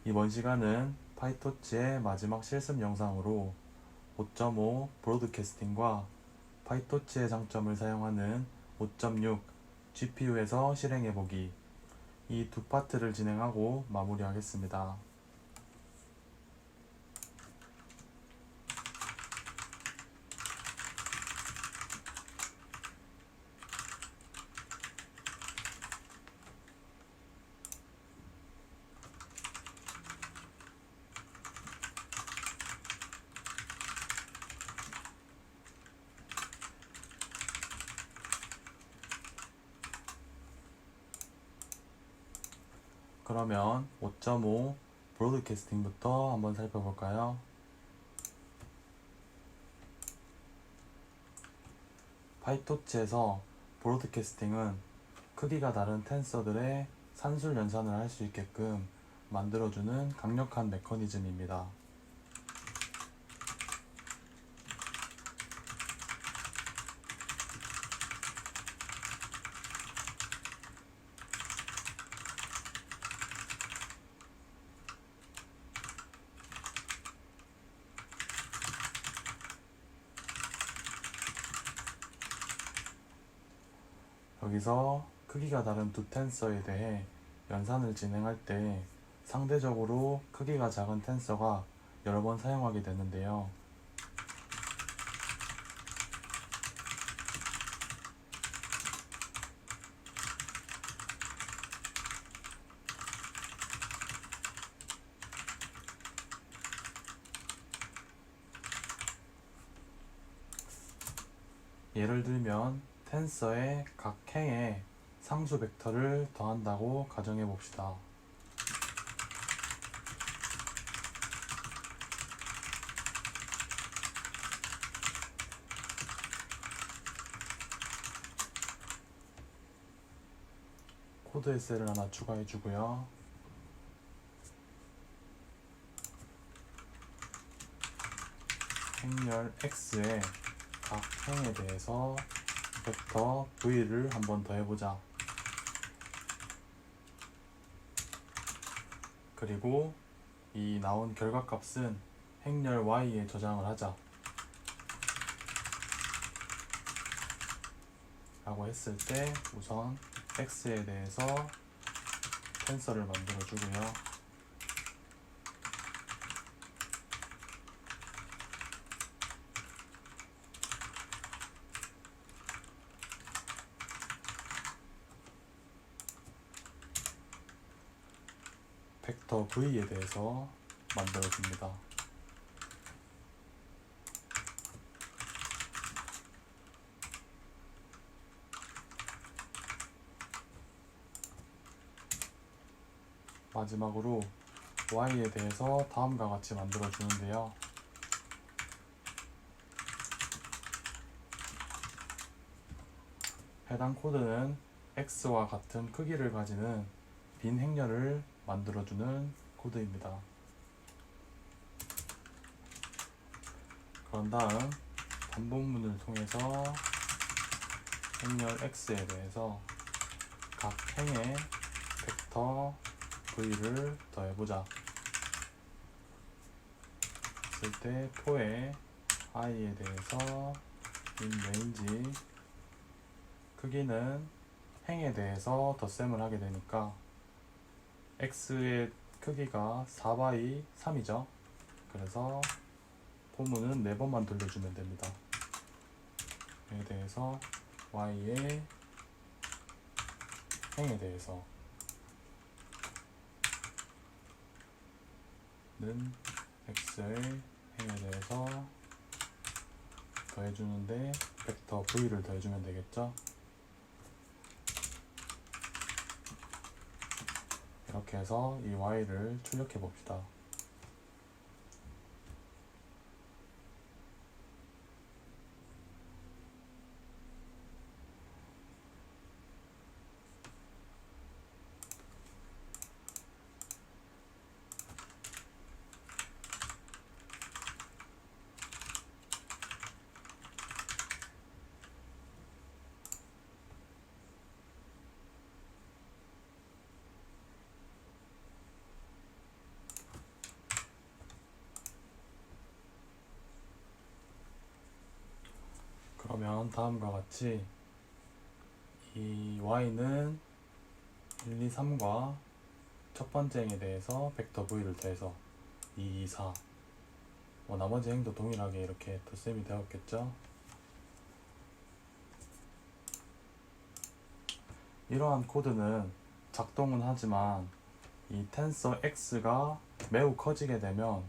이번 시간은 파이토치의 마지막 실습 영상으로 5.5 브로드캐스팅과 파이토치의 장점을 사용하는 5.6 GPU에서 실행해보기 이 두 파트를 진행하고 마무리하겠습니다. 그러면 5.5 브로드캐스팅부터 한번 살펴볼까요? 파이토치에서 브로드캐스팅은 크기가 다른 텐서들의 산술 연산을 할 수 있게끔 만들어주는 강력한 메커니즘입니다. 여기서 크기가 다른 두 텐서에 대해 연산을 진행할 때 상대적으로 크기가 작은 텐서가 여러 번 사용하게 되는데요. 예를 들면 텐서의 각 행에 상수 벡터를 더한다고 가정해 봅시다. 코드의 셀을 하나 추가해 주고요. 행렬 x의 각 행에 대해서 벡터 v를 한번 더 해보자. 그리고 이 나온 결과값은 행렬 y에 저장을 하자 라고 했을 때 우선 x에 대해서 텐서를 만들어 주고요. 벡터 v에 대해서 만들어 줍니다. 마지막으로 y에 대해서 다음과 같이 만들어 주는데요. 해당 코드는 x와 같은 크기를 가지는 빈 행렬을 만들어주는 코드입니다. 그런 다음 반복문을 통해서 행렬 x에 대해서 각 행에 벡터 v를 더해보자 했을 때 포의 i에 대해서 in range 크기는 행에 대해서 덧셈을 하게 되니까 x의 크기가 4by 3이죠. 그래서 포문은 4번만 돌려주면 됩니다. 에 대해서 y의 행에 대해서 는 x의 행에 대해서 더해주는데 벡터 v를 더해주면 되겠죠. 이렇게 해서 이 y를 출력해 봅시다. 그러면 다음과 같이 이 y는 1, 2, 3과 첫 번째 행에 대해서 벡터 v를 더해서 2, 2, 4 나머지 행도 동일하게 이렇게 덧셈이 되었겠죠. 이러한 코드는 작동은 하지만 이 텐서 x가 매우 커지게 되면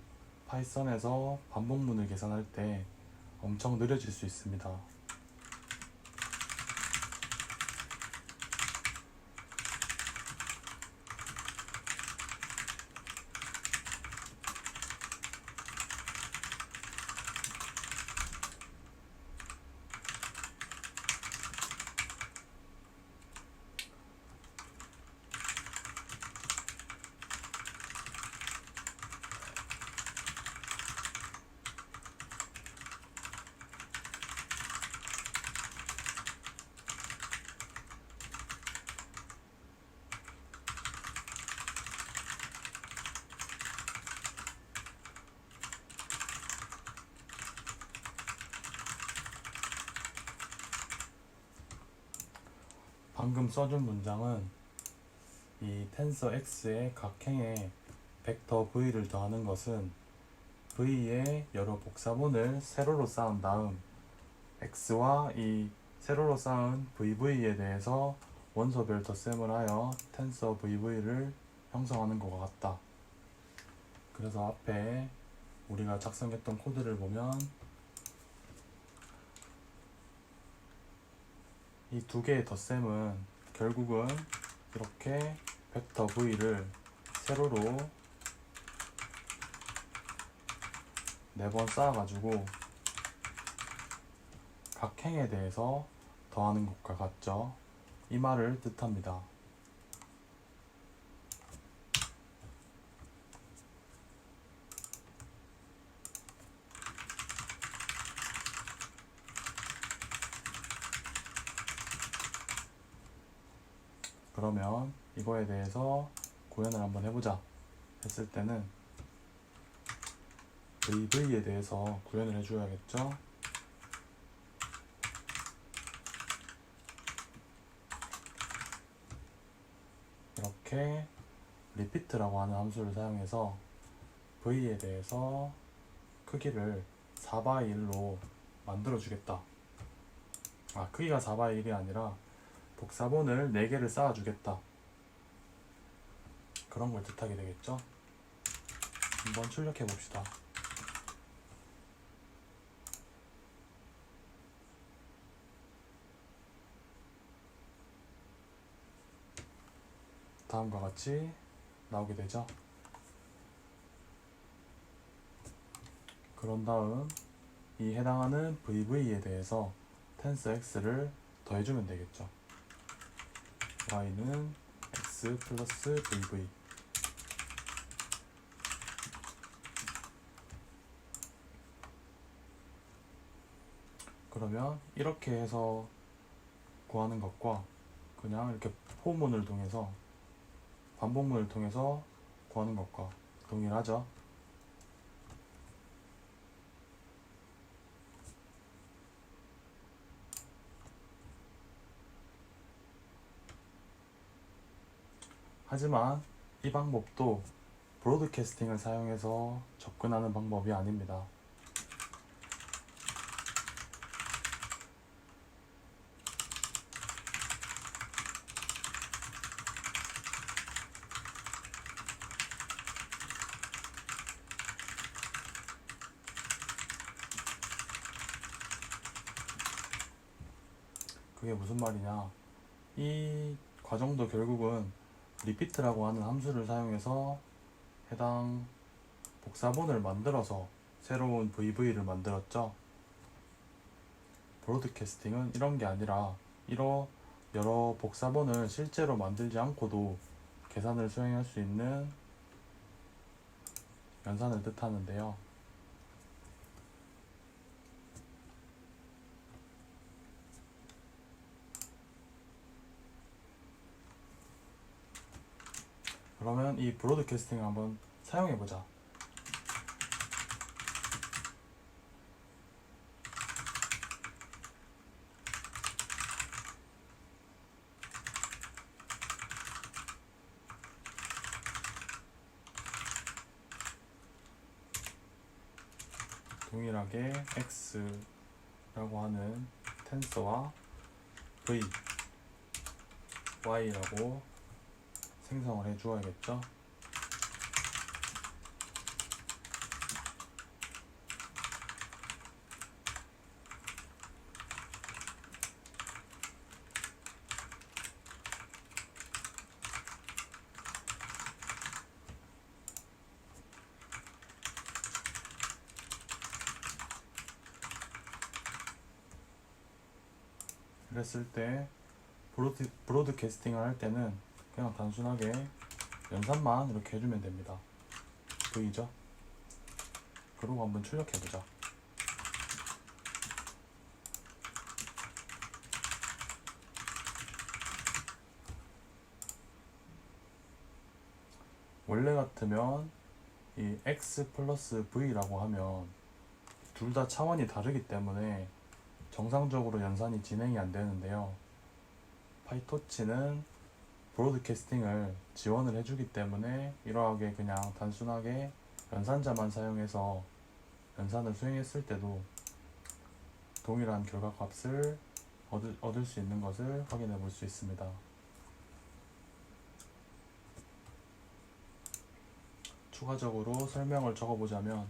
파이썬에서 반복문을 계산할 때 엄청 느려질 수 있습니다. 방금 써준 문장은 이 텐서 x의 각 행에 벡터 v를 더하는 것은 v의 여러 복사본을 세로로 쌓은 다음 x와 이 세로로 쌓은 vv에 대해서 원소별 덧셈을 하여 텐서 vv를 형성하는 것과 같다. 그래서 앞에 우리가 작성했던 코드를 보면 이 두 개의 덧셈은 결국은 이렇게 벡터 v를 세로로 4번 쌓아가지고 각 행에 대해서 더하는 것과 같죠. 이 말을 뜻합니다. 그러면 이거에 대해서 구현을 한번 해보자 했을 때는 v에 대해서 구현을 해줘야겠죠. 이렇게 repeat라고 하는 함수를 사용해서 v에 대해서 크기를 4x1로 만들어 주겠다. 크기가 4x1이 아니라 복사본을 4개를 쌓아 주겠다. 그런 걸 뜻하게 되겠죠. 한번 출력해 봅시다. 다음과 같이 나오게 되죠. 그런 다음 이 해당하는 vv에 대해서 텐서 x를 더해주면 되겠죠. y는 x 플러스 vv. 그러면 이렇게 해서 구하는 것과 그냥 이렇게 포문을 통해서 반복문을 통해서 구하는 것과 동일하죠. 하지만 이 방법도 브로드캐스팅을 사용해서 접근하는 방법이 아닙니다. 그게 무슨 말이냐, 이 과정도 결국은 repeat라고 하는 함수를 사용해서 해당 복사본을 만들어서 새로운 vv를 만들었죠. 브로드캐스팅은 이런 게 아니라 여러 복사본을 실제로 만들지 않고도 계산을 수행할 수 있는 연산을 뜻하는데요. 그러면 이 브로드캐스팅을 한번 사용해보자. 동일하게 x라고 하는 텐서와 v, y라고 생성을 해 주어야겠죠. 그랬을 때 브로드캐스팅을 할 때는 그냥 단순하게 연산만 이렇게 해주면 됩니다. 보이죠? 그리고 한번 출력해보자. 원래 같으면 이 x 플러스 v라고 하면 둘 다 차원이 다르기 때문에 정상적으로 연산이 진행이 안 되는데요. 파이토치는 브로드캐스팅을 지원을 해주기 때문에 이러하게 그냥 단순하게 연산자만 사용해서 연산을 수행했을 때도 동일한 결과값을 얻을 수 있는 것을 확인해 볼 수 있습니다. 추가적으로 설명을 적어보자면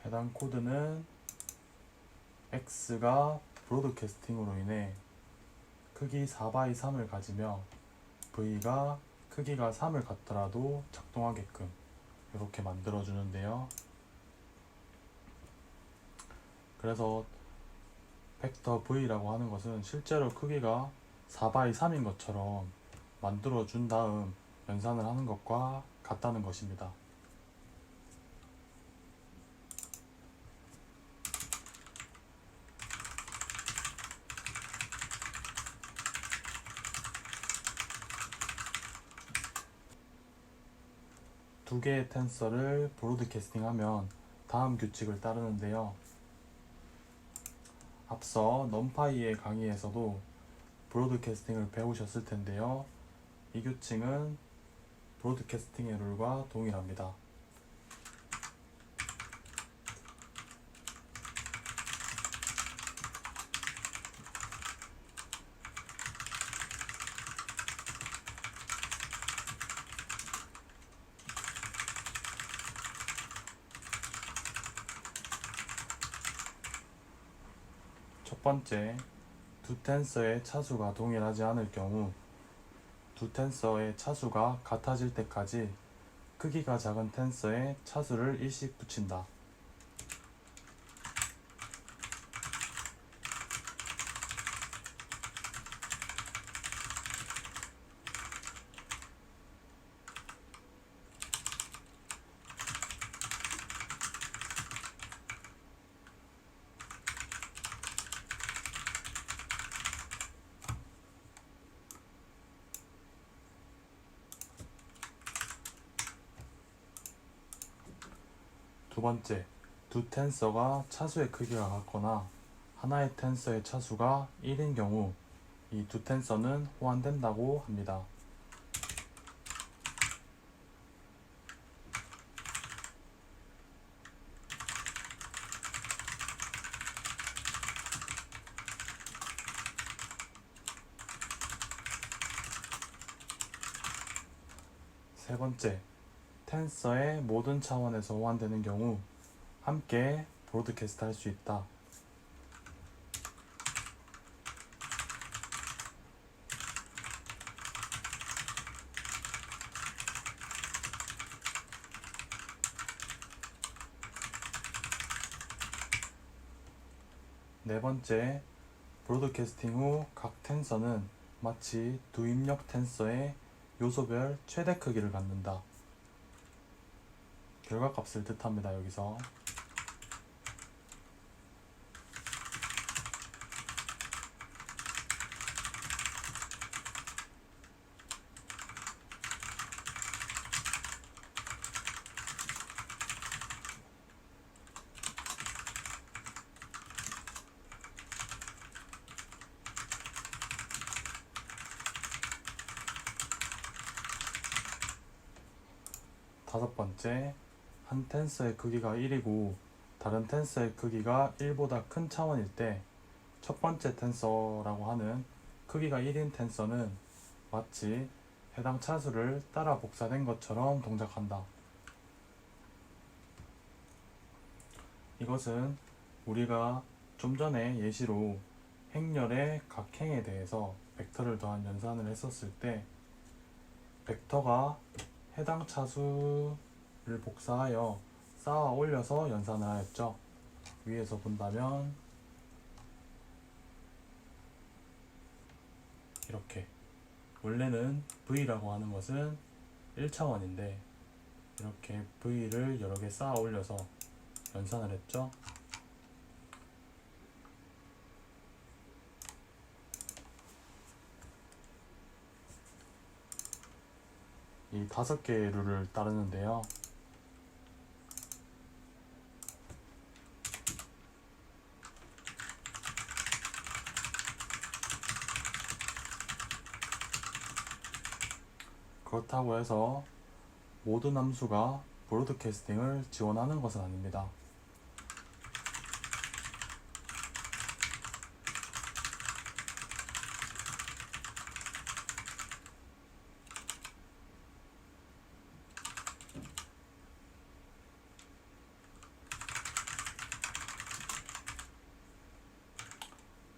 해당 코드는 x가 브로드캐스팅으로 인해 크기 4x3을 가지며 v가 크기가 3을 갖더라도 작동하게끔 이렇게 만들어 주는데요. 그래서 벡터 v라고 하는 것은 실제로 크기가 4x3인 것처럼 만들어 준 다음 연산을 하는 것과 같다는 것입니다. 두 개의 텐서를 브로드캐스팅하면 다음 규칙을 따르는데요. 앞서 넘파이의 강의에서도 브로드캐스팅을 배우셨을 텐데요. 이 규칙은 브로드캐스팅의 룰과 동일합니다. 첫 번째, 두 텐서의 차수가 동일하지 않을 경우 두 텐서의 차수가 같아질 때까지 크기가 작은 텐서의 차수를 일씩 붙인다. 두 번째, 두 텐서가 차수의 크기가 같거나 하나의 텐서의 차수가 1인 경우 이 두 텐서는 호환된다고 합니다. 세 번째, 텐서의 모든 차원에서 호환되는 경우 함께 브로드캐스트 할 수 있다. 네 번째, 브로드캐스팅 후 각 텐서는 마치 두 입력 텐서의 요소별 최대 크기를 갖는다. 결과값을 뜻합니다. 여기서 다섯 번째, 한 텐서의 크기가 1이고 다른 텐서의 크기가 1보다 큰 차원일 때 첫 번째 텐서라고 하는 크기가 1인 텐서는 마치 해당 차수를 따라 복사된 것처럼 동작한다. 이것은 우리가 좀 전에 예시로 행렬의 각행에 대해서 벡터를 더한 연산을 했었을 때 벡터가 해당 차수를 복사하여 쌓아 올려서 연산을 하였죠. 위에서 본다면 이렇게 원래는 V라고 하는 것은 1차원인데 이렇게 V를 여러 개 쌓아 올려서 연산을 했죠. 이 5개의 룰을 따르는데요. 그렇다고 해서 모든 함수가 브로드캐스팅을 지원하는 것은 아닙니다.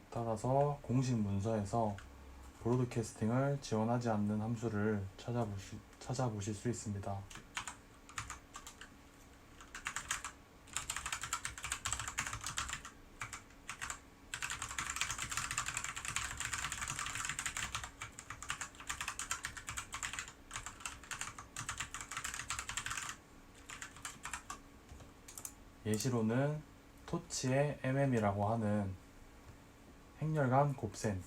따라서 공식 문서에서 브로드캐스팅을 지원하지 않는 함수를 찾아보실 수 있습니다. 예시로는 토치의 mm이라고 하는 행렬간 곱셈은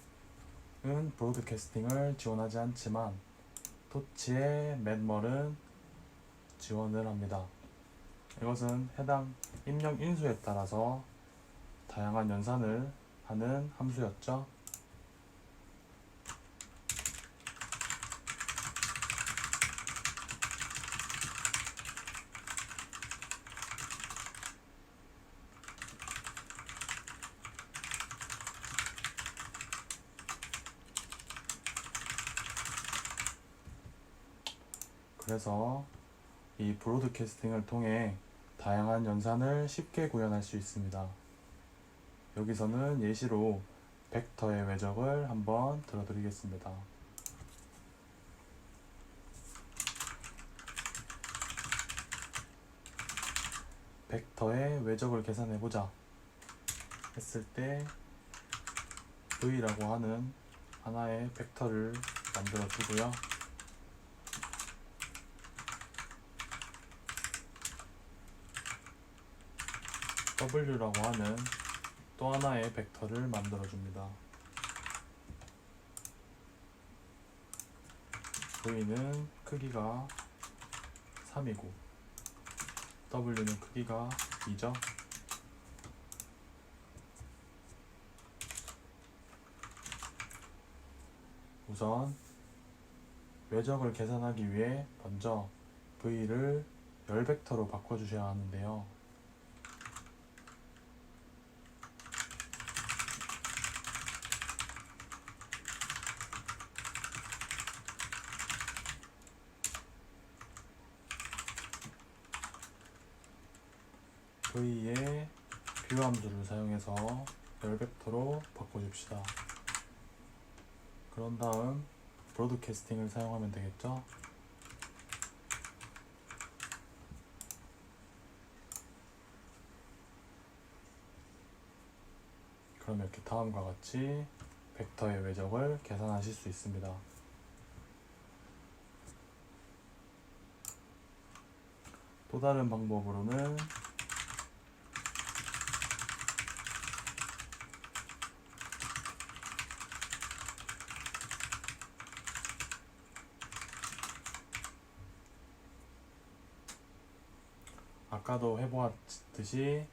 브로드캐스팅을 지원하지 않지만 토치의 맷멀은 지원을 합니다. 이것은 해당 입력 인수에 따라서 다양한 연산을 하는 함수였죠. 그래서 이 브로드캐스팅을 통해 다양한 연산을 쉽게 구현할 수 있습니다. 여기서는 예시로 벡터의 외적을 한번 들어드리겠습니다. 벡터의 외적을 계산해보자 했을 때 V라고 하는 하나의 벡터를 만들어 두고요. W라고 하는 또 하나의 벡터를 만들어 줍니다. V는 크기가 3이고 W는 크기가 2죠. 우선 외적을 계산하기 위해 먼저 V를 열 벡터로 바꿔주셔야 하는데요. V의 뷰함수를 사용해서 열 벡터로 바꿔줍시다. 그런 다음 브로드캐스팅을 사용하면 되겠죠. 그럼 이렇게 다음과 같이 벡터의 외적을 계산하실 수 있습니다. 또 다른 방법으로는 아까도 해보았듯이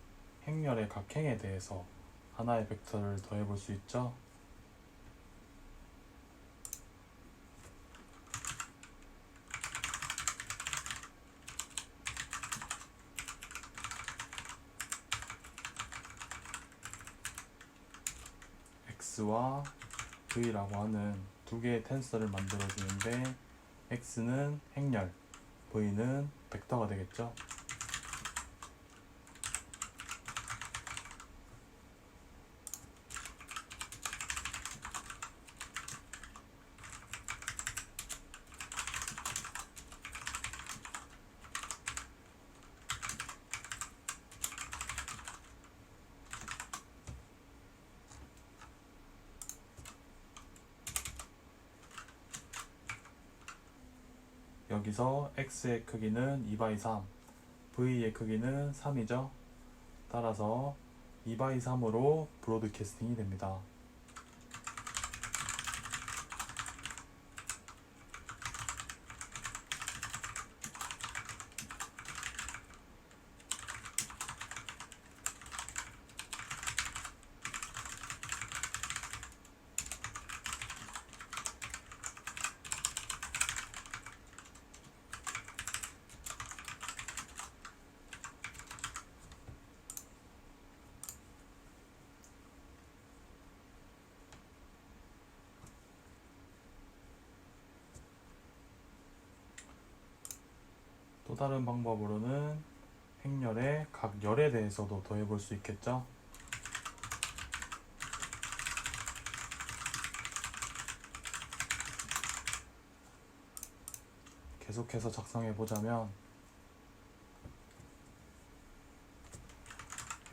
행렬의 각행에 대해서 하나의 벡터를 더해볼 수 있죠. x와 v라고 하는 두 개의 텐서를 만들어 주는데 x는 행렬, v는 벡터가 되겠죠. 여기서 x의 크기는 2/3, v의 크기는 3이죠. 따라서 2/3으로 브로드캐스팅이 됩니다. 또 다른 방법으로는 행렬의 각 열에 대해서도 더해볼 수 있겠죠. 계속해서 작성해 보자면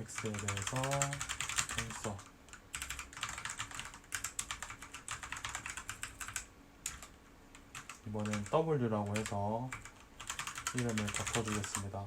x에 대해서 텐서 이번엔 w라고 해서 이름을 적어주겠습니다.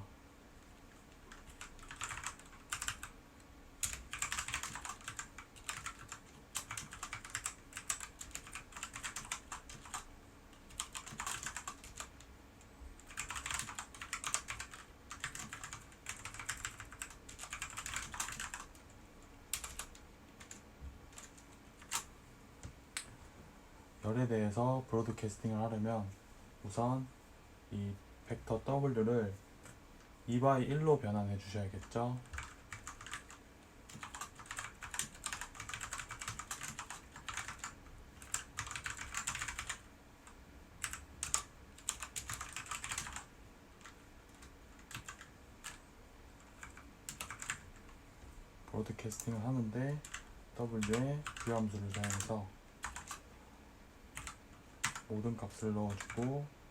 열에 대해서 브로드캐스팅을 하려면 우선 이 벡터 w를 2/1로 변환해 주셔야겠죠. 브로드캐스팅을 하는데 w에 부함수를 사용해서 모든 값을 넣어주고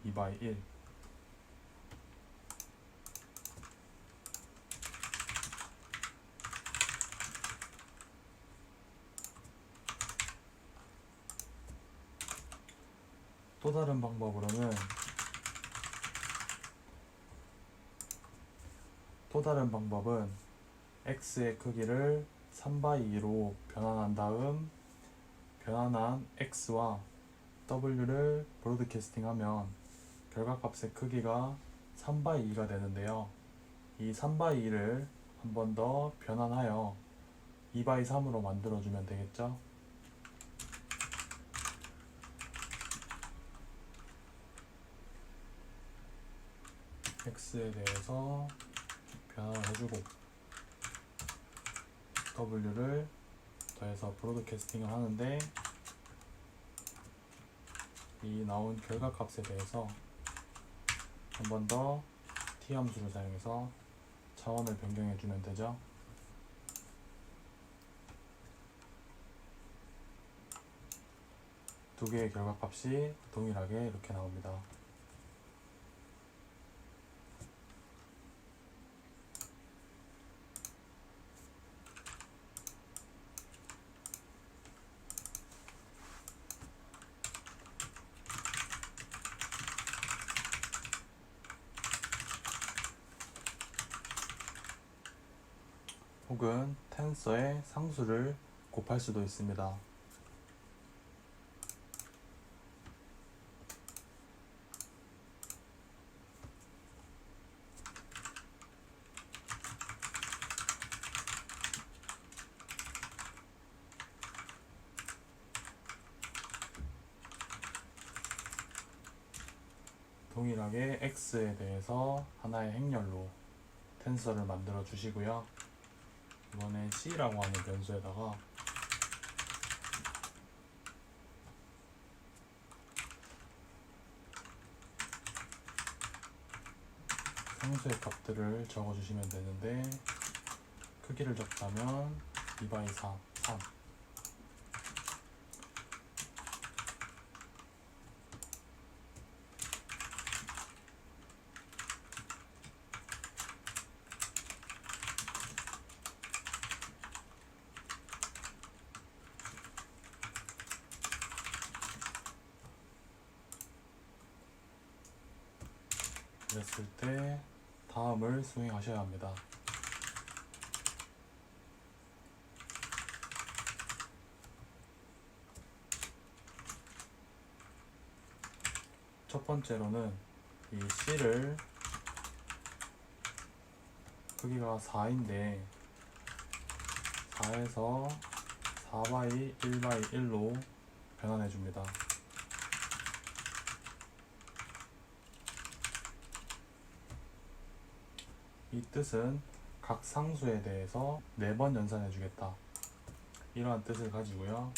2/1 또 다른 방법은 x의 크기를 3/2로 변환한 다음 변환한 x와 w를 브로드캐스팅하면 결과값의 크기가 3/2가 되는데요. 이 3/2를 한 번 더 변환하여 2/3으로 만들어주면 되겠죠. x에 대해서 변환을 해주고 w를 더해서 브로드캐스팅을 하는데 이 나온 결과값에 대해서 한 번 더 t 함수를 사용해서 차원을 변경해 주면 되죠. 두 개의 결과값이 동일하게 이렇게 나옵니다. 혹은 텐서의 상수를 곱할 수도 있습니다. 동일하게 x에 대해서 하나의 행렬로 텐서를 만들어 주시고요. 이번에 c라고 하는 변수에다가 상수의 값들을 적어 주시면 되는데, 크기를 적자면 2/4, 3. 그랬을 때 다음을 수행하셔야 합니다. 첫 번째로는 이 C를 크기가 4인데 4에서 4 1/1로 변환해 줍니다. 이 뜻은 각 상수에 대해서 4번 연산해 주겠다, 이러한 뜻을 가지고요.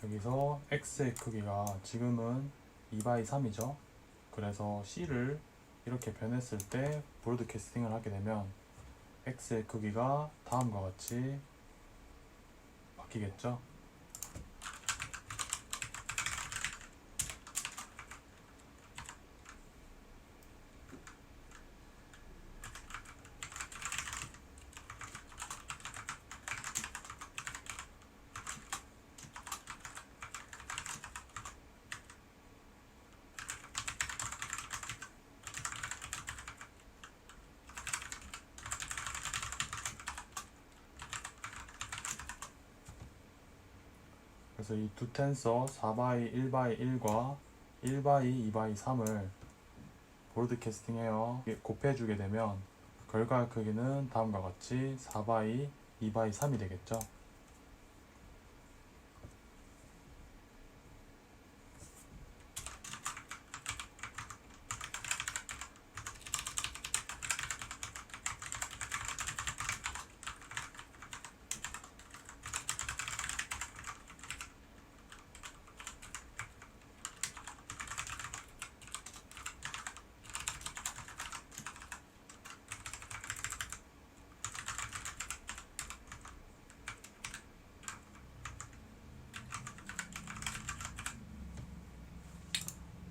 여기서 x의 크기가 지금은 2/3이죠. 그래서 c를 이렇게 변했을 때 브로드캐스팅을 하게 되면 x의 크기가 다음과 같이 바뀌겠죠. 그래서 이 두 텐서 4/1/1과 1/2/3을 브로드캐스팅해요 곱해주게 되면 결과의 크기는 다음과 같이 4/2/3이 되겠죠.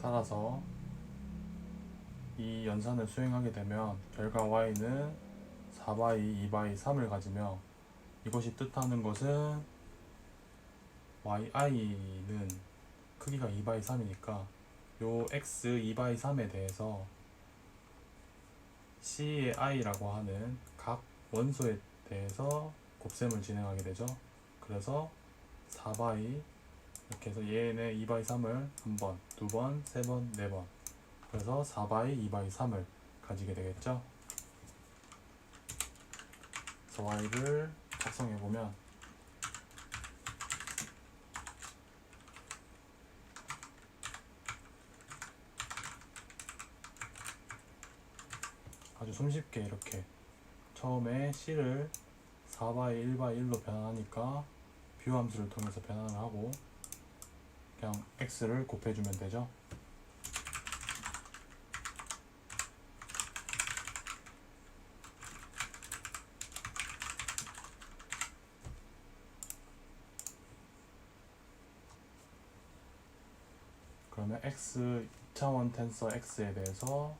따라서 이 연산을 수행하게 되면 결과 y는 4/2/3을 가지며, 이것이 뜻하는 것은 yi는 크기가 2/3이니까 요 x 2/3에 대해서 c의 i라고 하는 각 원소에 대해서 곱셈을 진행하게 되죠. 그래서 4/2 이렇게 해서 얘네 2/3을 한 번, 두 번, 세 번, 네 번, 그래서 4/2/3을 가지게 되겠죠. 그래서 y를 작성해 보면 아주 손쉽게 이렇게 처음에 c를 4/1/1로 변환하니까 뷰 함수를 통해서 변환을 하고 그냥 x를 곱해주면 되죠. 그러면 x 2차원 텐서 x에 대해서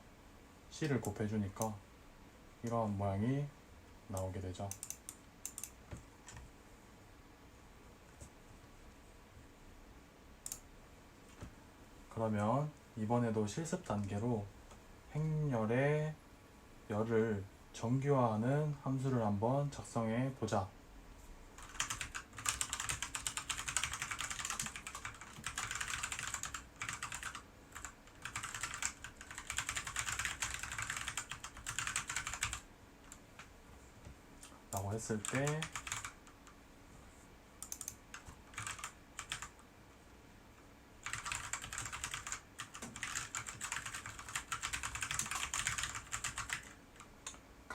c를 곱해주니까 이러한 모양이 나오게 되죠. 그러면 이번에도 실습 단계로 행렬의 열을 정규화하는 함수를 한번 작성해 보자. 라고 했을 때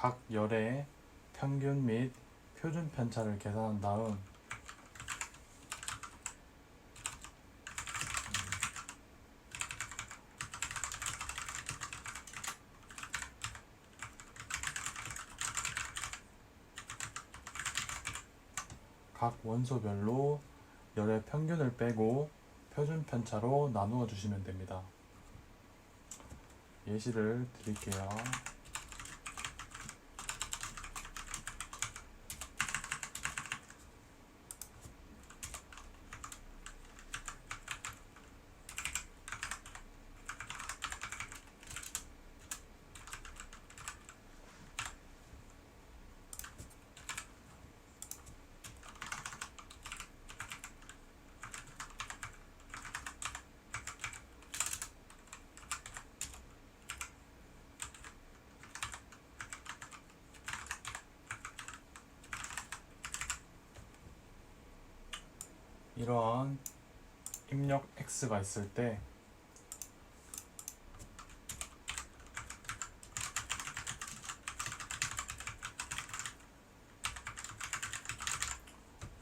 각 열의 평균 및 표준 편차를 계산한 다음 각 원소별로 열의 평균을 빼고 표준 편차로 나누어 주시면 됩니다. 예시를 드릴게요. 이러한 입력 X가 있을 때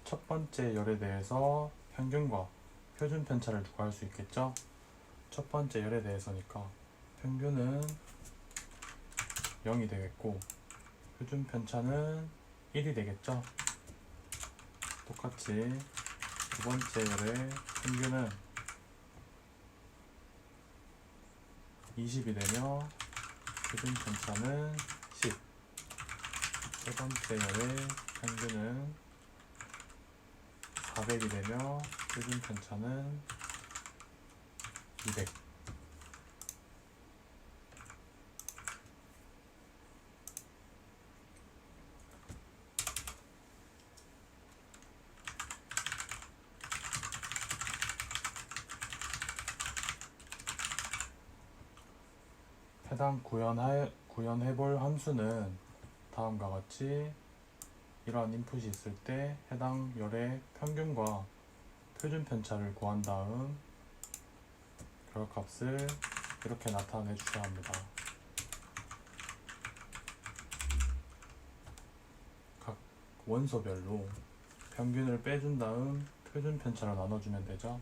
첫 번째 열에 대해서 평균과 표준 편차를 구할 수 있겠죠? 첫 번째 열에 대해서니까 평균은 0이 되겠고 표준 편차는 1이 되겠죠? 똑같이 두 번째 열의 평균은 20이 되며 표준 편차는 10. 세 번째 열의 평균은 400이 되며 표준 편차는 200. 해당 구현해볼 함수는 다음과 같이 이러한 인풋이 있을 때 해당 열의 평균과 표준 편차를 구한 다음 결과값을 이렇게 나타내 주셔야 합니다. 각 원소별로 평균을 빼준 다음 표준 편차를 나눠주면 되죠.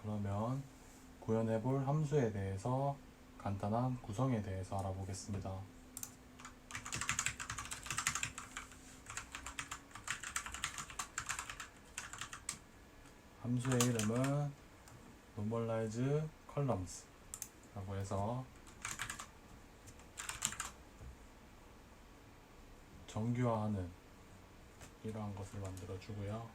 그러면 구현해볼 함수에 대해서 간단한 구성에 대해서 알아보겠습니다. 함수의 이름은 normalize columns 라고 해서 정규화하는 이러한 것을 만들어 주고요.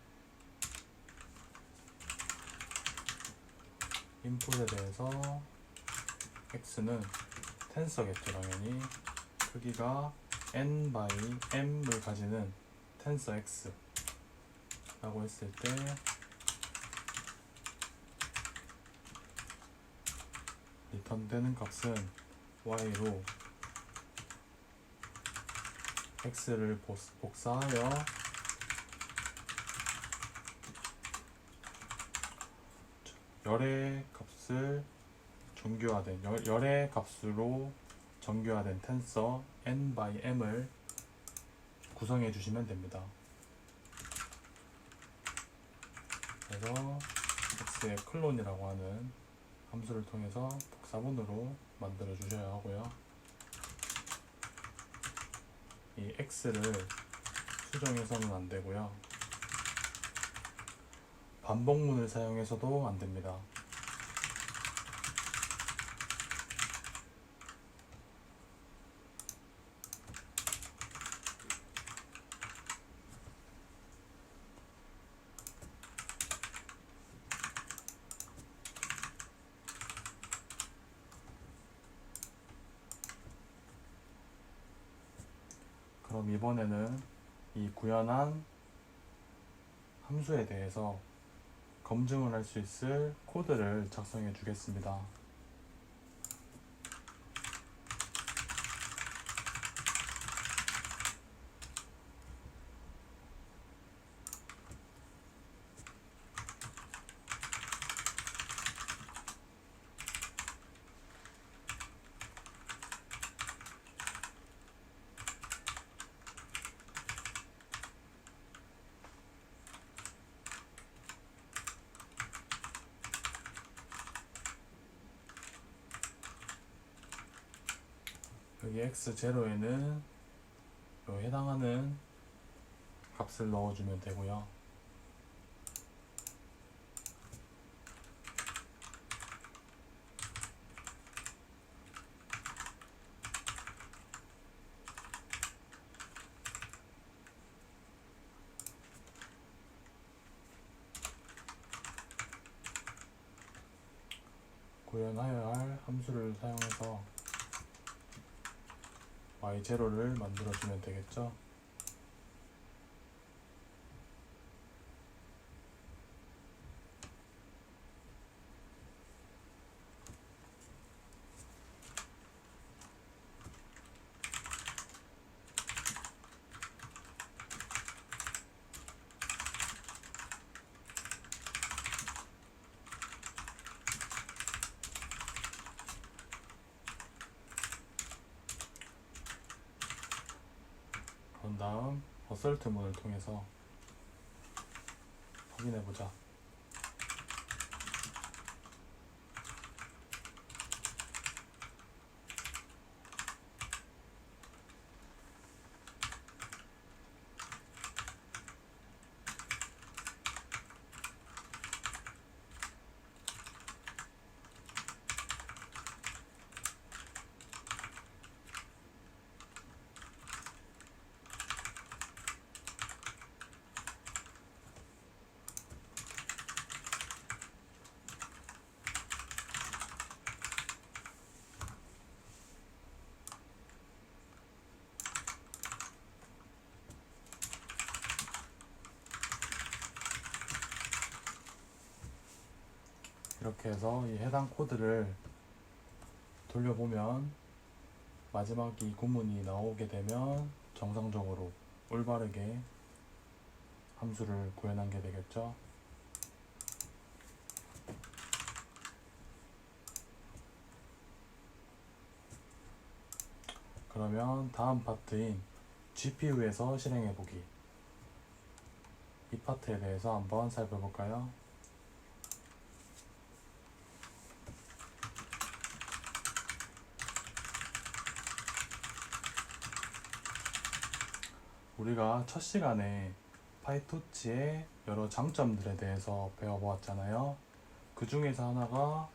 인풋에 대해서 x는 텐서겠죠. 당연히 크기가 n by m을 가지는 텐서 x 라고 했을 때 리턴되는 값은 y로 x를 복사하여 열의 값을 정규화된 열의 값으로 정규화된 텐서 n by m을 구성해 주시면 됩니다. 그래서 x의 클론이라고 하는 함수를 통해서 복사본으로 만들어 주셔야 하고요. 이 x를 수정해서는 안 되고요. 반복문을 사용해서도 안 됩니다. 그럼 이번에는 이 구현한 함수에 대해서 검증을 할 수 있을 코드를 작성해 주겠습니다. 여기 x0에는 해당하는 값을 넣어주면 되고요. 구현하여야 할 함수를 사용해서 y0를 만들어주면 되겠죠. 그런 다음 어설트 문을 통해서 확인해 보자. 이렇게 해서 이 해당 코드를 돌려보면 마지막 이 구문이 나오게 되면 정상적으로 올바르게 함수를 구현한 게 되겠죠. 그러면 다음 파트인 GPU에서 실행해보기, 이 파트에 대해서 한번 살펴볼까요? 우리가 첫 시간에 파이토치의 여러 장점들에 대해서 배워보았잖아요. 그 중에서 하나가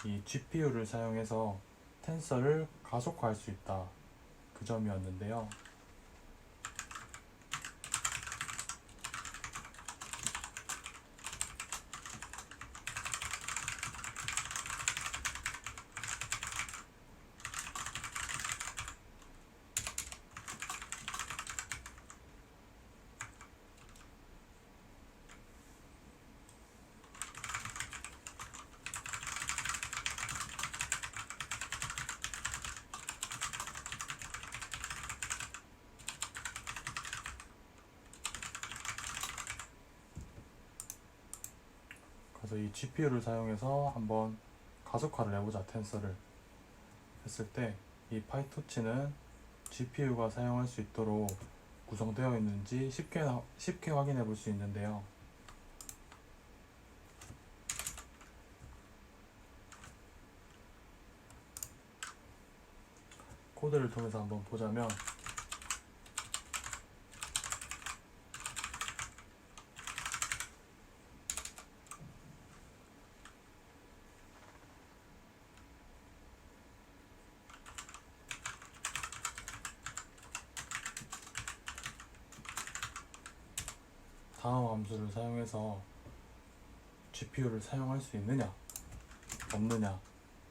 이 GPU를 사용해서 텐서를 가속화할 수 있다, 그 점이었는데요. 그래서 이 GPU를 사용해서 한번 가속화를 해보자, 텐서를 했을 때 이 파이토치는 GPU가 사용할 수 있도록 구성되어 있는지 쉽게 확인해 볼 수 있는데요. 코드를 통해서 한번 보자면 다음 함수를 사용해서 GPU를 사용할 수 있느냐 없느냐,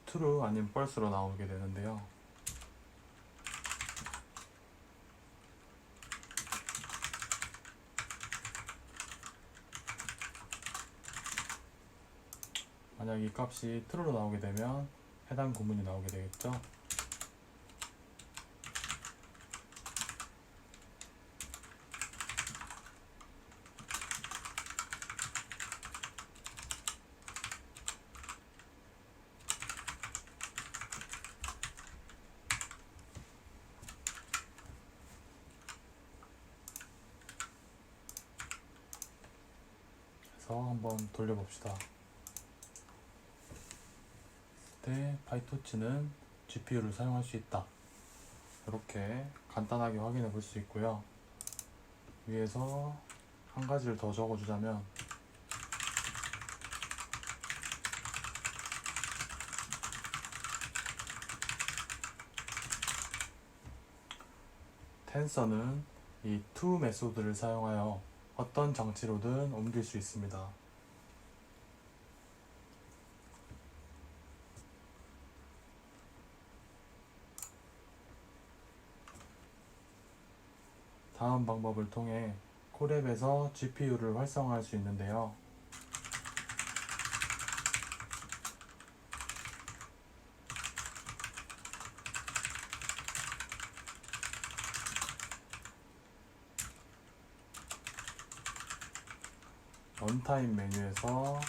true 아니면 false로 나오게 되는데요. 만약 이 값이 true로 나오게 되면 해당 구문이 나오게 되겠죠. 그래서 한번 돌려봅시다. 파이토치는 GPU를 사용할 수 있다. 이렇게 간단하게 확인해 볼 수 있고요. 위에서 한 가지를 더 적어주자면 텐서는 이 to 메소드를 사용하여 어떤 장치로든 옮길 수 있습니다. 다음 방법을 통해 콜앱에서 GPU를 활성화할 수 있는데요. 런타임 메뉴에서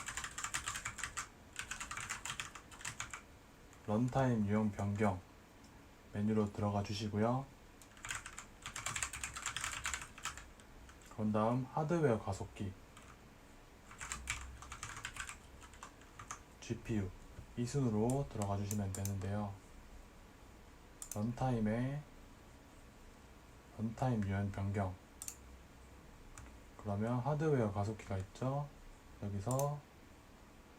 런타임 유형 변경 메뉴로 들어가 주시고요. 그런 다음 하드웨어 가속기 GPU 이 순으로 들어가 주시면 되는데요. 런타임에 런타임 유형 변경, 그러면 하드웨어 가속기가 있죠. 여기서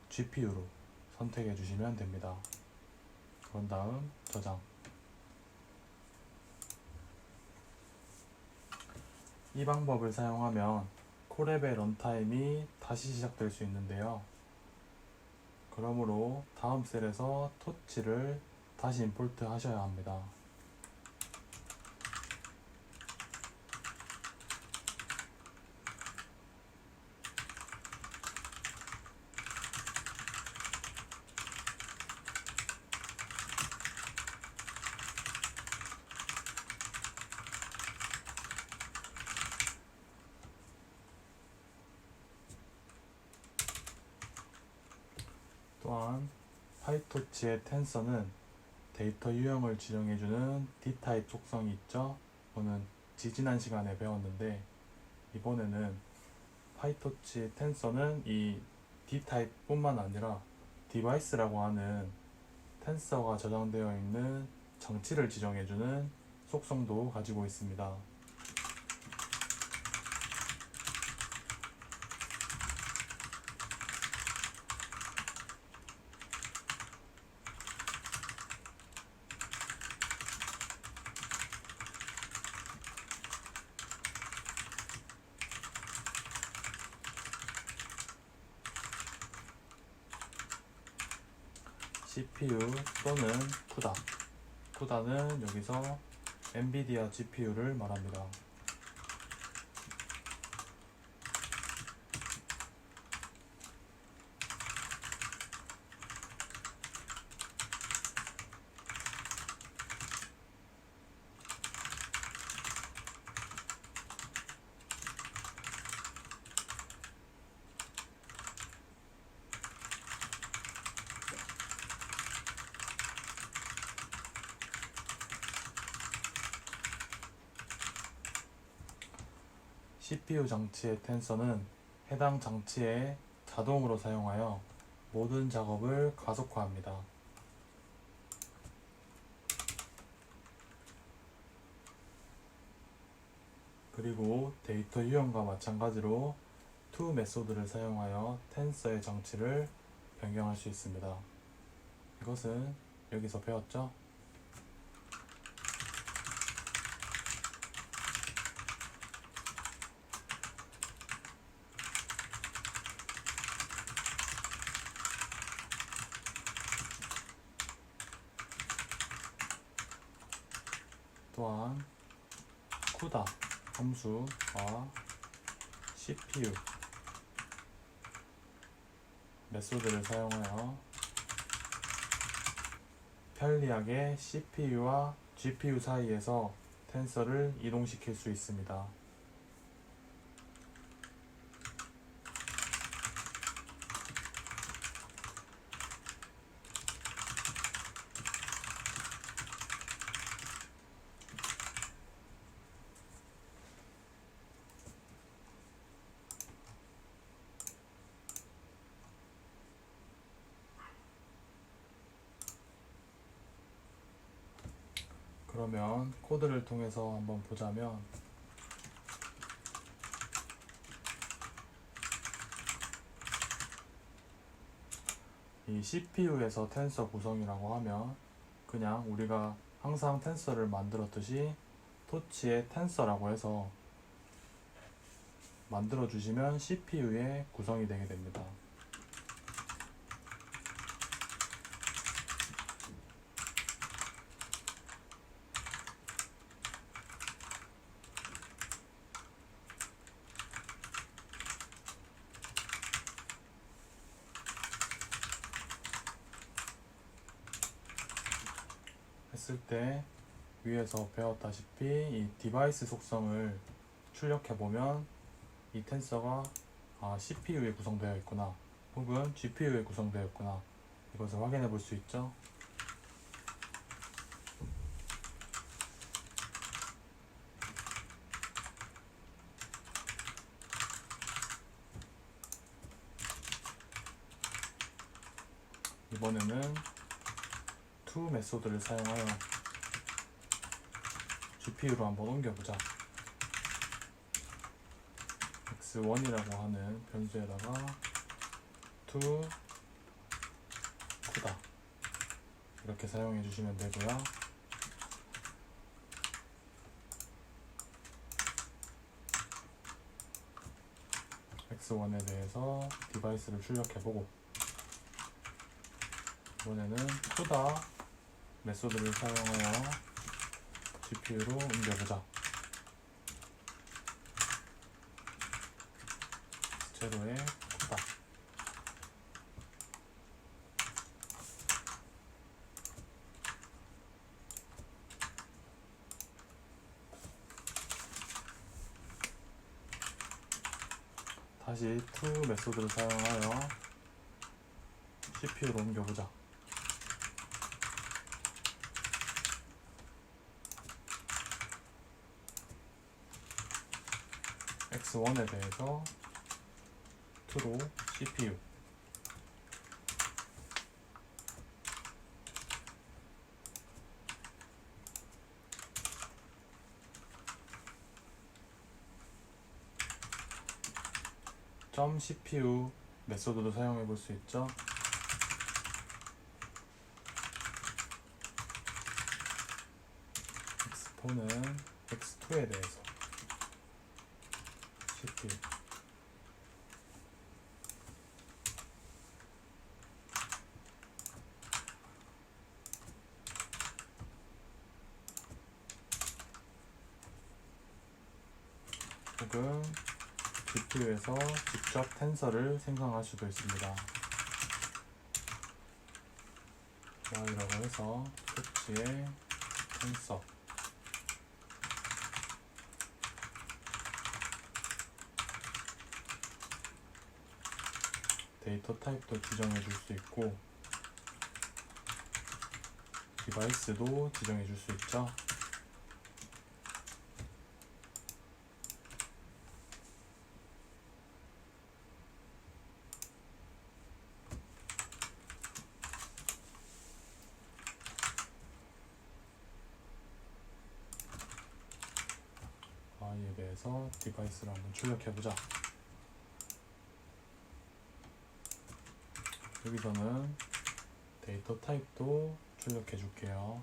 GPU로 선택해 주시면 됩니다. 그런 다음 저장. 이 방법을 사용하면 콜앱의 런타임이 다시 시작될 수 있는데요. 그러므로 다음 셀에서 토치를 다시 임포트 하셔야 합니다. 또한 파이토치의 텐서는 데이터 유형을 지정해주는 D타입 속성이 있죠. 이거는 지지난 시간에 배웠는데 이번에는 파이토치 텐서는 이 D타입 뿐만 아니라 디바이스라고 하는 텐서가 저장되어 있는 장치를 지정해주는 속성도 가지고 있습니다. CPU 또는 쿠다. 쿠다는 여기서 엔비디아 GPU를 말합니다. CPU 장치의 텐서는 해당 장치에 자동으로 사용하여 모든 작업을 가속화합니다. 그리고 데이터 유형과 마찬가지로 to 메소드를 사용하여 텐서의 정치를 변경할 수 있습니다. 이것은 여기서 배웠죠? 또한 CUDA 함수와 CPU 메소드를 사용하여 편리하게 CPU와 GPU 사이에서 텐서를 이동시킬 수 있습니다. 그러면 코드를 통해서 한번 보자면 이 CPU에서 텐서 구성이라고 하면 그냥 우리가 항상 텐서를 만들었듯이 토치에 텐서라고 해서 만들어 주시면 CPU의 구성이 되게 됩니다. 했을 때 위에서 배웠다시피 이 디바이스 속성을 출력해 보면 이 텐서가 CPU에 구성되어 있구나 혹은 GPU에 구성되어 있구나 이것을 확인해 볼 수 있죠. 이번에는 to 메소드를 사용하여 GPU로 한번 옮겨보자. x1이라고 하는 변수에다가 to CUDA 이렇게 사용해 주시면 되고요. x1에 대해서 디바이스를 출력해보고 이번에는 CUDA 메소드를 사용하여 GPU로 옮겨보자. 제로의 CUDA 다시 to 메소드를 사용하여 CPU로 옮겨보자. x1에 대해서 to로 CPU .cpu 메소드도 사용해 볼 수 있죠. x4는 x2에 대해서 CPU 혹은 GPU에서 직접 텐서를 생성할 수도 있습니다. y라고 해서 토치에 텐서 데이터 타입도 지정해 줄 수 있고 디바이스도 지정해 줄 수 있죠. y에 대해서 디바이스를 한번 출력해보자. 여기서는 데이터 타입도 출력해 줄게요.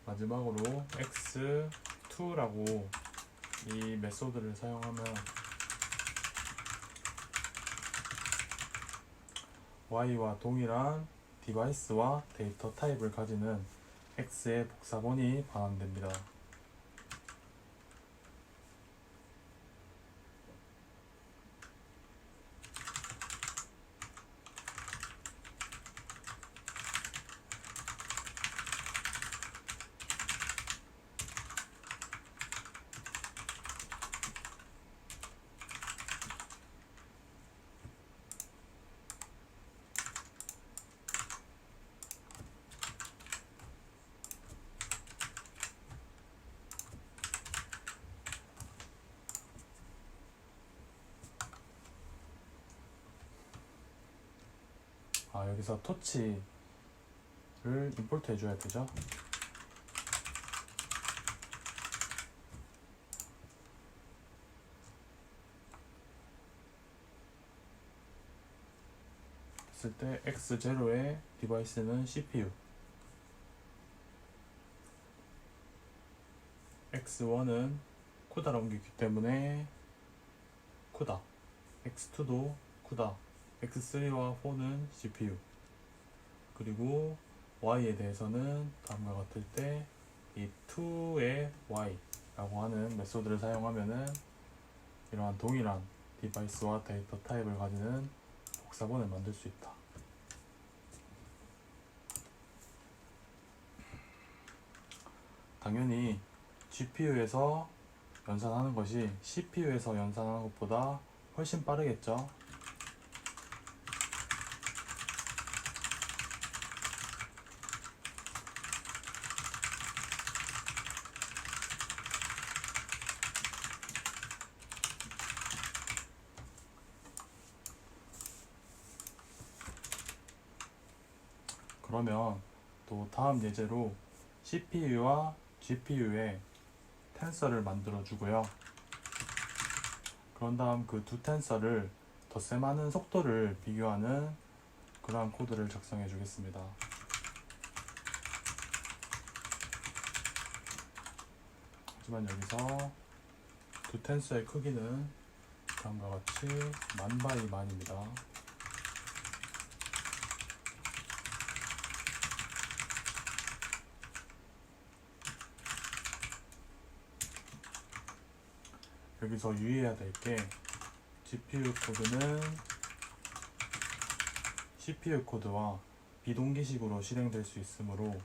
마지막으로 x2라고 이 메소드를 사용하면 y와 동일한 디바이스와 데이터 타입을 가지는 x의 복사본이 반환됩니다. 여기서 토치를 임포트 해줘야 되죠. 했을 때 x0의 디바이스는 CPU, x1은 쿠다를 옮기기 때문에 쿠다, x2도 쿠다, x3와 4는 CPU, 그리고 y에 대해서는 다음과 같을 때 이 2의 y 라고 하는 메소드를 사용하면은 이러한 동일한 디바이스와 데이터 타입을 가지는 복사본을 만들 수 있다. 당연히 GPU에서 연산하는 것이 CPU에서 연산하는 것보다 훨씬 빠르겠죠. 그러면 또 다음 예제로 CPU와 GPU의 텐서를 만들어 주고요. 그런 다음 그 두 텐서를 덧셈하는 속도를 비교하는 그러한 코드를 작성해 주겠습니다. 하지만 여기서 두 텐서의 크기는 다음과 같이 1000×1000입니다. 여기서 유의해야 될 게 GPU 코드는 CPU 코드와 비동기식으로 실행될 수 있으므로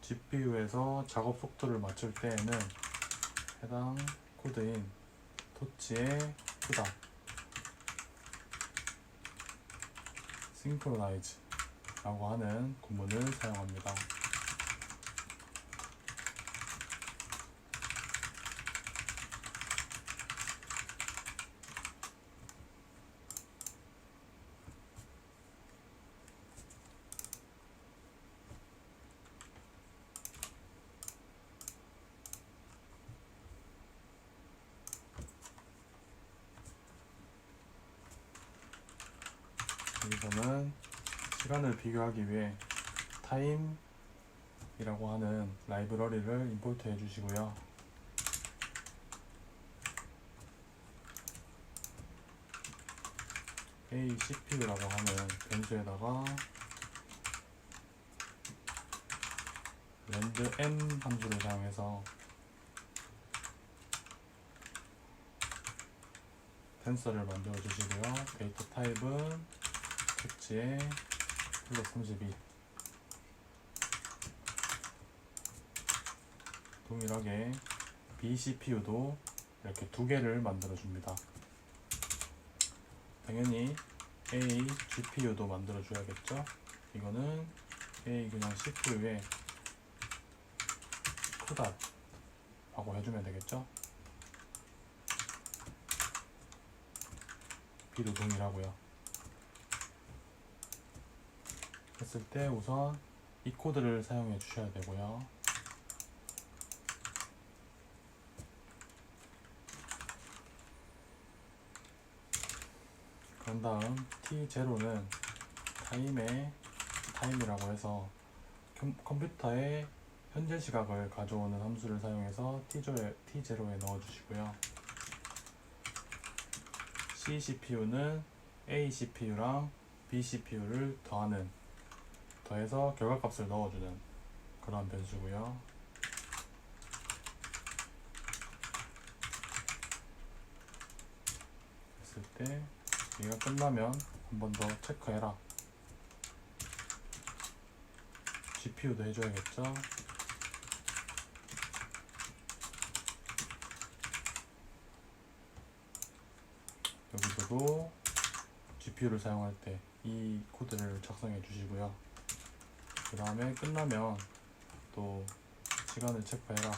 GPU에서 작업 속도를 맞출 때에는 해당 코드인 토치의 쿠다 synchronize 라고 하는 구문을 사용합니다. 여기서는 시간을 비교하기 위해 time이라고 하는 라이브러리를 임포트 해 주시고요. ACPU라고 하는 변수에다가 randm 함수를 사용해서 텐서를 만들어 주시고요. 데이터 타입은 토치의 플러스 32. 동일하게 BCPU도 이렇게 두 개를 만들어 줍니다. 당연히 A GPU도 만들어 줘야겠죠. 이거는 A 그냥 CPU에 크다라고 해주면 되겠죠. B도 동일하고요. 했을 때 우선 이 코드를 사용해 주셔야 되고요. 그런 다음 T0는 타임이라고 해서 컴퓨터의 현재 시각을 가져오는 함수를 사용해서 T0에 넣어주시고요. C CPU는 A CPU랑 B CPU를 더해서 결과값을 넣어주는 그런 변수고요. 했을 때 얘가 끝나면 한 번 더 체크해라. GPU도 해줘야겠죠. 여기서도 GPU를 사용할 때 이 코드를 작성해 주시고요. 그 다음에 끝나면 또 시간을 체크해라.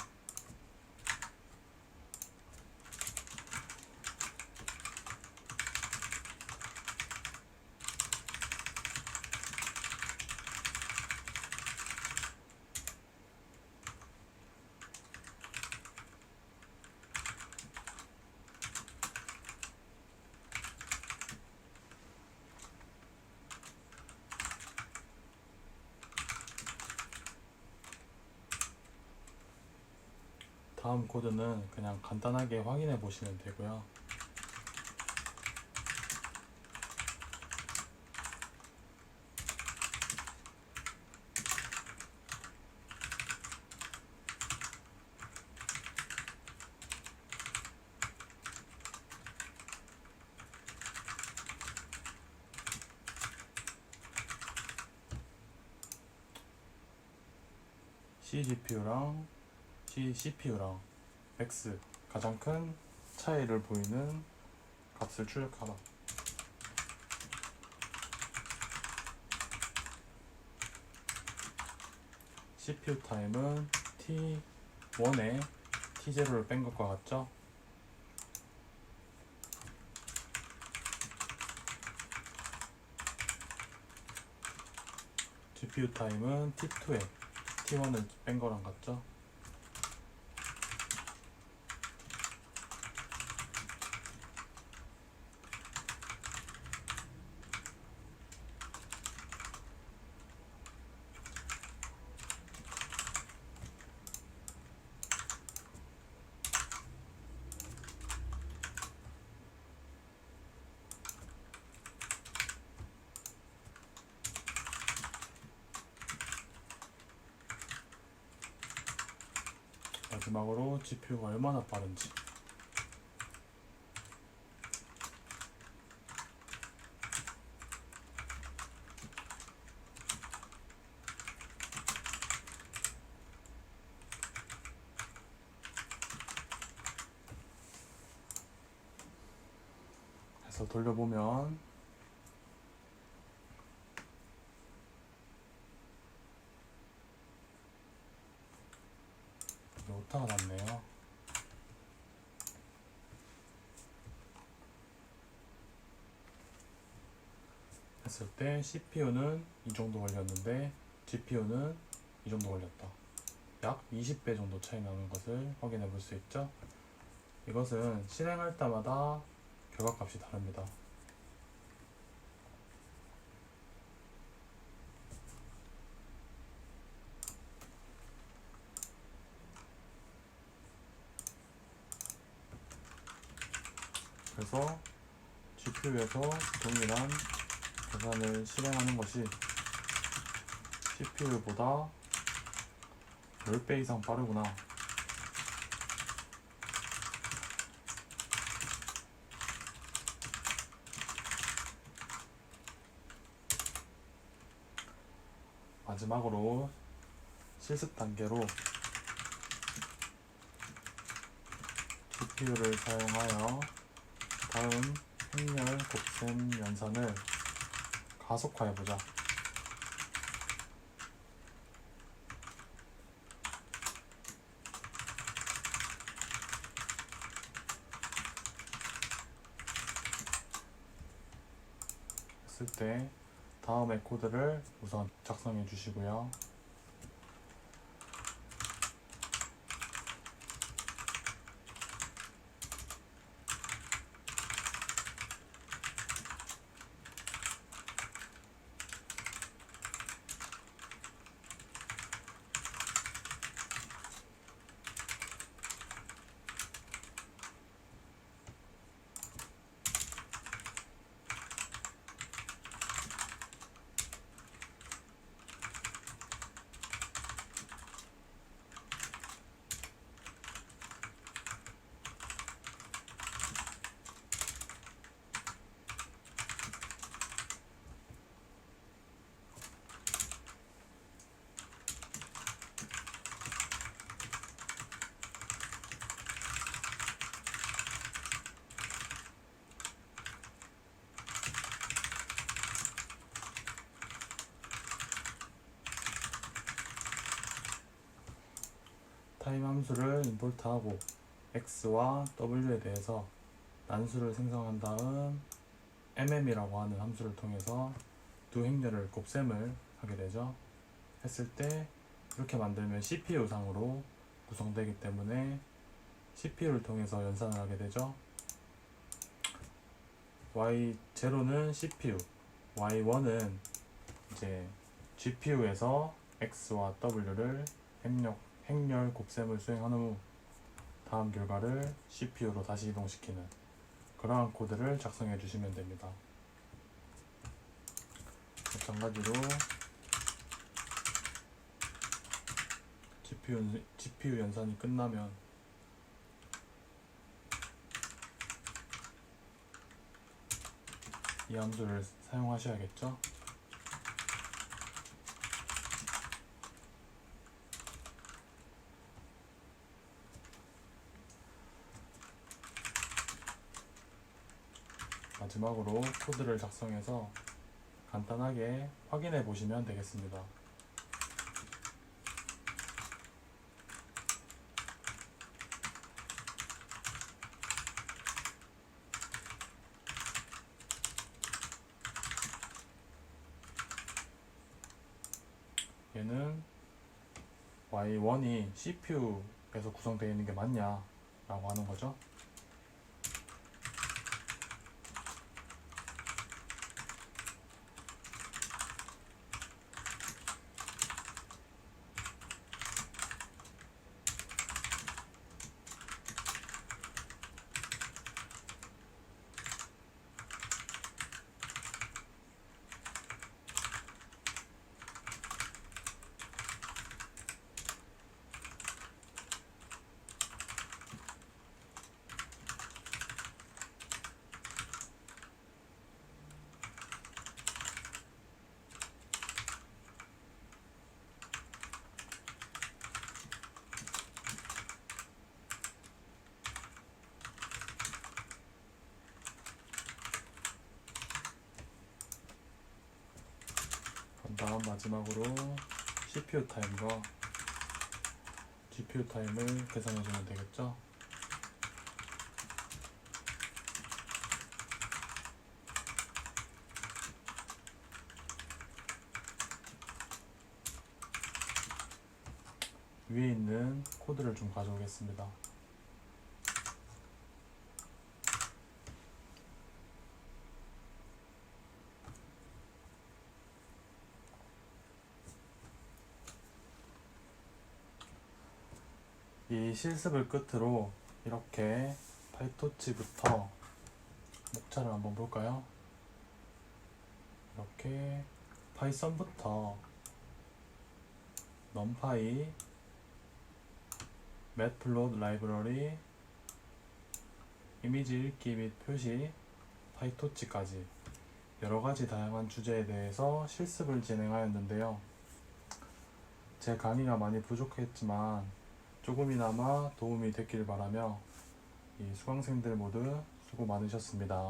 다음 코드는 그냥 간단하게 확인해 보시면 되고요. CGPU랑 CPU랑 X 가장 큰 차이를 보이는 값을 출력하라. CPU 타임은 T1에 T0를 뺀 것과 같죠? GPU 타임은 T2에 T1을 뺀 거랑 같죠? 마지막으로 GPU가 얼마나 빠른지. 해서 돌려보면 오타가 났네요. 했을 때 CPU는 이 정도 걸렸는데 GPU는 이 정도 걸렸다. 약 20배 정도 차이 나는 것을 확인해 볼 수 있죠. 이것은 실행할 때마다 결과값이 다릅니다. 그래서 GPU에서 동일한 계산을 실행하는 것이 CPU보다 10배 이상 빠르구나. 마지막으로 실습 단계로 GPU를 사용하여 다음 행렬 곱셈 연산을 가속화해보자. 했을 때 다음의 코드를 우선 작성해 주시고요. 타임 함수를 임포트하고 x와 w에 대해서 난수를 생성한 다음 mm이라고 하는 함수를 통해서 두 행렬을 곱셈을 하게 되죠. 했을 때 이렇게 만들면 CPU상으로 구성되기 때문에 CPU를 통해서 연산을 하게 되죠. Y0는 CPU, Y1은 이제 GPU에서 X와 W를 행렬 곱셈을 수행한 후 다음 결과를 CPU로 다시 이동시키는 그러한 코드를 작성해 주시면 됩니다. 마찬가지로 GPU 연산이 끝나면 이 함수를 사용하셔야겠죠. 마지막으로 코드를 작성해서 간단하게 확인해 보시면 되겠습니다. 얘는 Y1이 CPU에서 구성되어 있는 게 맞냐 라고 하는 거죠. 다음 마지막으로 CPU 타임과 GPU 타임을 계산해 주면 되겠죠. 위에 있는 코드를 좀 가져오겠습니다. 이 실습을 끝으로 이렇게 파이토치부터 목차를 한번 볼까요? 이렇게 파이썬부터 넘파이, 매트플롯 라이브러리, 이미지 읽기 및 표시, 파이토치까지 여러가지 다양한 주제에 대해서 실습을 진행하였는데요. 제 강의가 많이 부족했지만 조금이나마 도움이 됐길 바라며 이 수강생들 모두 수고 많으셨습니다.